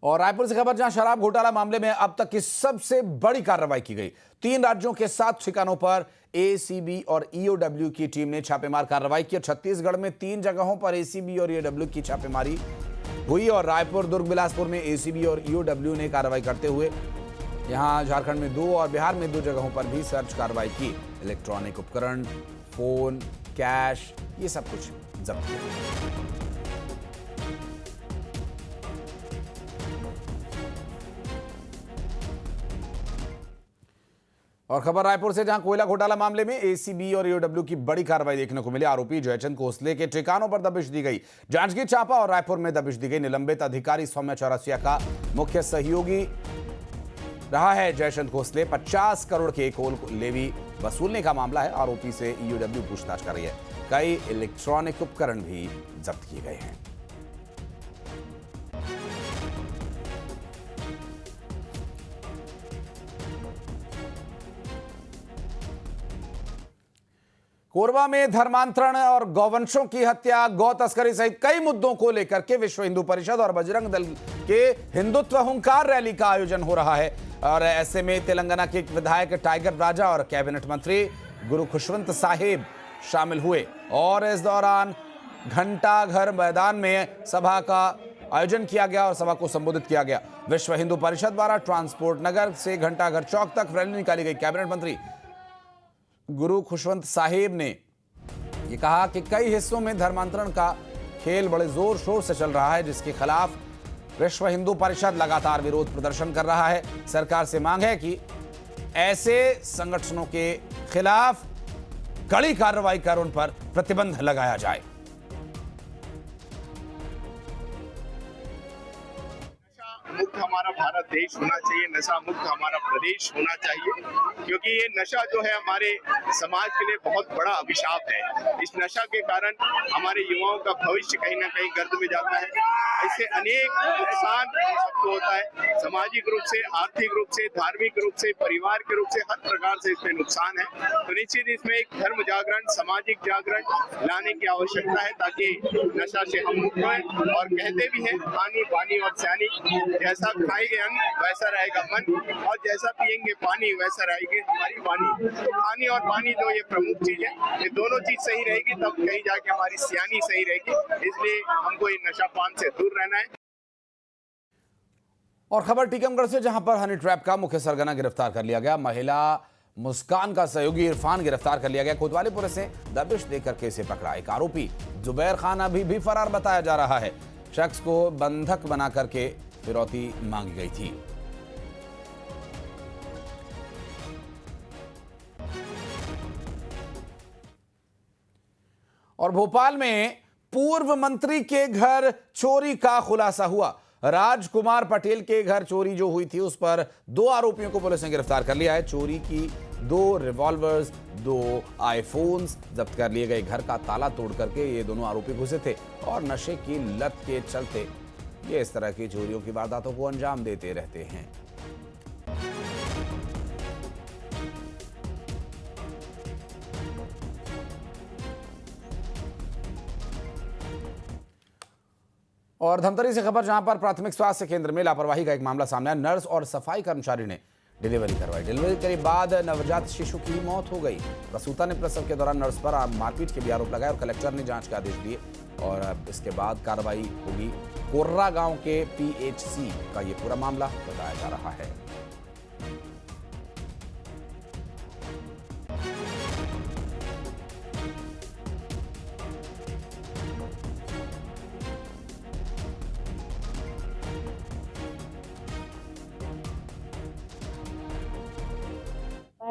और रायपुर से खबर, जहां शराब घोटाला मामले में अब तक की सबसे बड़ी कार्रवाई की गई। 3 राज्यों के 7 ठिकानों पर एसीबी और ईओडब्ल्यू की टीम ने छापेमार कार्रवाई की। छत्तीसगढ़ में 3 जगहों पर एसीबी और ईओडब्ल्यू की छापेमारी हुई और रायपुर, दुर्ग, बिलासपुर में एसीबी और ईओडब्ल्यू ने कार्रवाई करते हुए यहां झारखंड में 2 और बिहार में 2 जगहों पर भी सर्च कार्रवाई की। इलेक्ट्रॉनिक उपकरण, फोन, कैश, ये सब कुछ जब्त किया। और खबर रायपुर से, जहां कोयला घोटाला मामले में एसीबी और ईओडब्ल्यू की बड़ी कार्रवाई देखने को मिली। आरोपी जयचंद खोसले के ठिकानों पर दबिश दी गई। जांजगीर चांपा और रायपुर में दबिश दी गई। निलंबित अधिकारी सौम्य चौरसिया का मुख्य सहयोगी रहा है जयचंद खोसले। 50 करोड़ के कोल लेवी वसूलने का मामला है। आरोपी से ईओडब्ल्यू पूछताछ कर रही है। कई इलेक्ट्रॉनिक उपकरण भी जब्त किए गए हैं। कोरबा में धर्मांतरण और गौवंशों की हत्या, गौ तस्करी सहित कई मुद्दों को लेकर के विश्व हिंदू परिषद और बजरंग दल के हिंदुत्व हुंकार रैली का आयोजन हो रहा है। और ऐसे में तेलंगाना के विधायक टाइगर राजा और कैबिनेट मंत्री गुरु खुशवंत साहिब शामिल हुए और इस दौरान घंटाघर मैदान में सभा का आयोजन किया गया और सभा को संबोधित किया गया। विश्व हिंदू परिषद द्वारा ट्रांसपोर्ट नगर से घंटाघर चौक तक रैली निकाली गई। कैबिनेट मंत्री गुरु खुशवंत साहिब ने यह कहा कि कई हिस्सों में धर्मांतरण का खेल बड़े जोर शोर से चल रहा है, जिसके खिलाफ विश्व हिंदू परिषद लगातार विरोध प्रदर्शन कर रहा है। सरकार से मांग है कि ऐसे संगठनों के खिलाफ कड़ी कार्रवाई कर उन पर प्रतिबंध लगाया जाए। मुक्त हमारा भारत देश होना चाहिए, नशा मुक्त हमारा प्रदेश होना चाहिए, क्योंकि ये नशा जो है हमारे समाज के लिए बहुत बड़ा अभिशाप है। इस नशा के कारण हमारे युवाओं का भविष्य कहीं ना कहीं गर्द में जाता है। ऐसे अनेक नुकसान सबको होता है, सामाजिक रूप से, आर्थिक रूप से, धार्मिक रूप से, परिवार के रूप से, हर प्रकार से इसमें नुकसान है। तो निश्चित इसमें एक धर्म जागरण, सामाजिक जागरण लाने की आवश्यकता है, ताकि नशा से हम मुक्त हों। और कहते भी हैं, पानी पानी और सैनी, जैसा खाएंगे अन्न वैसा रहेगा मन, और जैसा पिएंगे पानी वैसा रहेगी हमारी वाणी। तो पानी और पानी दो, ये प्रमुख चीज है। ये दोनों चीज सही रहेगी तब कहीं जाके हमारी सियानी सही रहेगी। इसलिए हमको ये नशा पान से दूर रहना है। और खबर टीकमगढ़ से, जहां पर हनी ट्रैप का मुख्य सरगना गिरफ्तार कर लिया गया। महिला मुस्कान का सहयोगी इरफान गिरफ्तार कर लिया गया। कोतवाली पुलिस ने दबिश देकर के इसे पकड़ा। एक आरोपी जुबैर खान अभी भी फरार बताया जा रहा है। शख्स को बंधक बना करके फिरौती मांगी गई थी। और भोपाल में पूर्व मंत्री के घर चोरी का खुलासा हुआ। राजकुमार पटेल के घर चोरी जो हुई थी, उस पर 2 आरोपियों को पुलिस ने गिरफ्तार कर लिया है। चोरी की 2 रिवॉल्वर्स, 2 आईफोन्स जब्त कर लिए गए। घर का ताला तोड़ करके ये दोनों आरोपी घुसे थे और नशे की लत के चलते ये इस तरह की चोरियों की वारदातों को अंजाम देते रहते हैं। और धमतरी से खबर, जहां पर प्राथमिक स्वास्थ्य केंद्र में लापरवाही का एक मामला सामने आया। नर्स और सफाई कर्मचारी ने डिलीवरी करवाई। डिलीवरी के बाद नवजात शिशु की मौत हो गई। प्रसूता ने प्रसव के दौरान नर्स पर मारपीट के भी आरोप लगाए और कलेक्टर ने जांच के आदेश दिए और अब इसके बाद कार्रवाई होगी। कोर्रा गांव के पीएचसी का ये पूरा मामला बताया जा रहा है।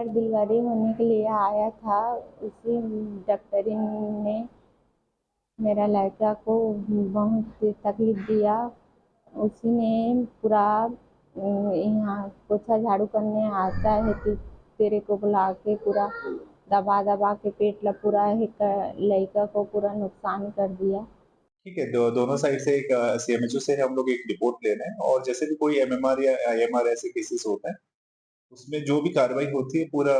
डिलीवरी होने के लिए आया था। उसी डॉक्टरी ने मेरा लड़का को बहुत तकलीफ दिया। उसी ने पूरा यहाँ पोछा झाड़ू करने आता है कि तेरे को बुला के पूरा दबा दबा के पेट ला पूरा लड़का को पूरा नुकसान कर दिया। ठीक है, दोनों साइड से एक सीएमएचओ से हम लोग एक रिपोर्ट ले रहे हैं और जैसे भी कोई एमएमआर या आईएमआर ऐसे केसेस होते हैं, उसमें जो भी कार्रवाई होती है पूरा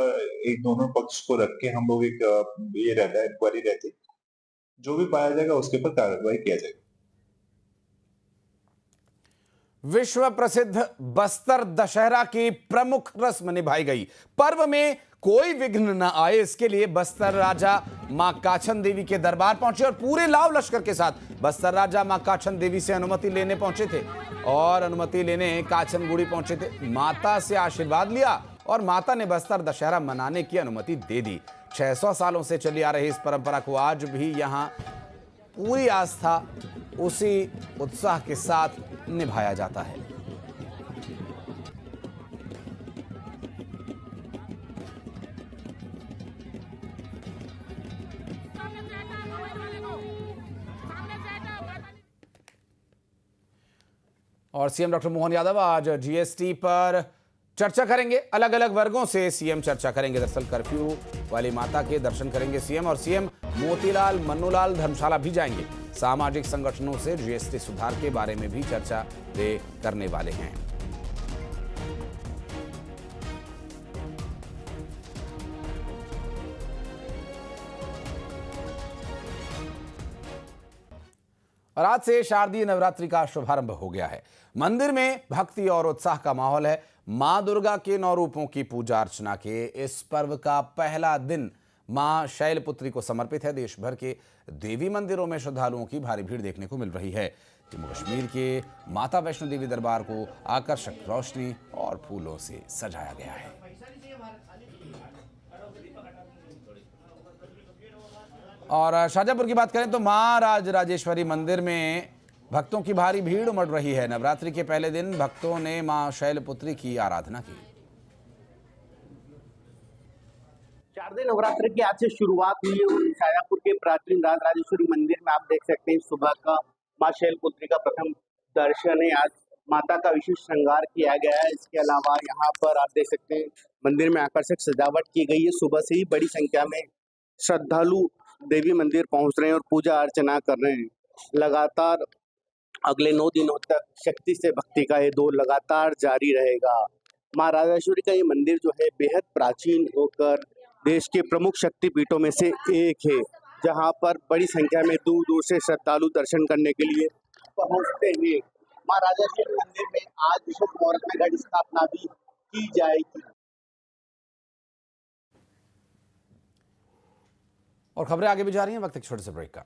एक दोनों पक्ष को रख के हम लोग एक ये रहता है, इंक्वायरी रहती है। जो भी पाया जाएगा उसके ऊपर कार्रवाई किया जाएगा। विश्व प्रसिद्ध बस्तर दशहरा की प्रमुख रस्म निभाई गई। पर्व में कोई विघ्न न आए, इसके लिए बस्तर राजा मां काछन देवी के दरबार पहुंचे और पूरे लाव लश्कर के साथ बस्तर राजा मां काछन देवी से अनुमति लेने पहुंचे थे और अनुमति लेने काछनगुड़ी पहुंचे थे। माता से आशीर्वाद लिया और माता ने बस्तर दशहरा मनाने की अनुमति दे दी। 600 सालों से चली आ रही इस परंपरा को आज भी यहां पूरी आस्था उसी उत्साह के साथ निभाया जाता है। और सीएम डॉक्टर मोहन यादव आज जीएसटी पर चर्चा करेंगे। अलग अलग वर्गों से सीएम चर्चा करेंगे। दरअसल कर्फ्यू वाली माता के दर्शन करेंगे सीएम और सीएम मोतीलाल मन्नूलाल धर्मशाला भी जाएंगे। सामाजिक संगठनों से जीएसटी सुधार के बारे में भी चर्चा वे करने वाले हैं। और आज से शारदीय नवरात्रि का शुभारंभ हो गया है। मंदिर में भक्ति और उत्साह का माहौल है। मां दुर्गा के 9 रूपों की पूजा अर्चना के इस पर्व का पहला दिन मां शैलपुत्री को समर्पित है। देश भर के देवी मंदिरों में श्रद्धालुओं की भारी भीड़ देखने को मिल रही है। जम्मू कश्मीर के माता वैष्णो देवी दरबार को आकर्षक रोशनी और फूलों से सजाया गया है। और शाजापुर की बात करें तो मां राजराजेश्वरी मंदिर में भक्तों की भारी भीड़ उमड़ रही है। नवरात्रि के पहले दिन भक्तों ने मां शैलपुत्री की आराधना की। शारदीय नवरात्र की आज से शुरुआत हुई है। शाजापुर के प्राचीन राजराजेश्वरी मंदिर में आप देख सकते हैं सुबह का मां शैलपुत्री का प्रथम दर्शन है। आज माता का विशेष श्रृंगार किया गया है। इसके अलावा यहाँ पर आप देख सकते हैं मंदिर में आकर्षक सजावट की गई है। सुबह से ही बड़ी संख्या में श्रद्धालु देवी मंदिर पहुंच रहे हैं और पूजा अर्चना कर रहे हैं। लगातार अगले 9 दिनों तक शक्ति से भक्ति का ये दौर लगातार जारी रहेगा। मां राजराजेश्वरी का ये मंदिर जो है बेहद प्राचीन होकर देश के प्रमुख शक्तिपीठों में से एक है, जहां पर बड़ी संख्या में दूर दूर से श्रद्धालु दर्शन करने के लिए पहुंचते हैं। मां राजराजेश्वरी मंदिर में आज विशेष मुहूर्त में घट स्थापना भी की जाएगी। और खबरें आगे भी जा रही हैं, वक्त एक छोटे से ब्रेक का।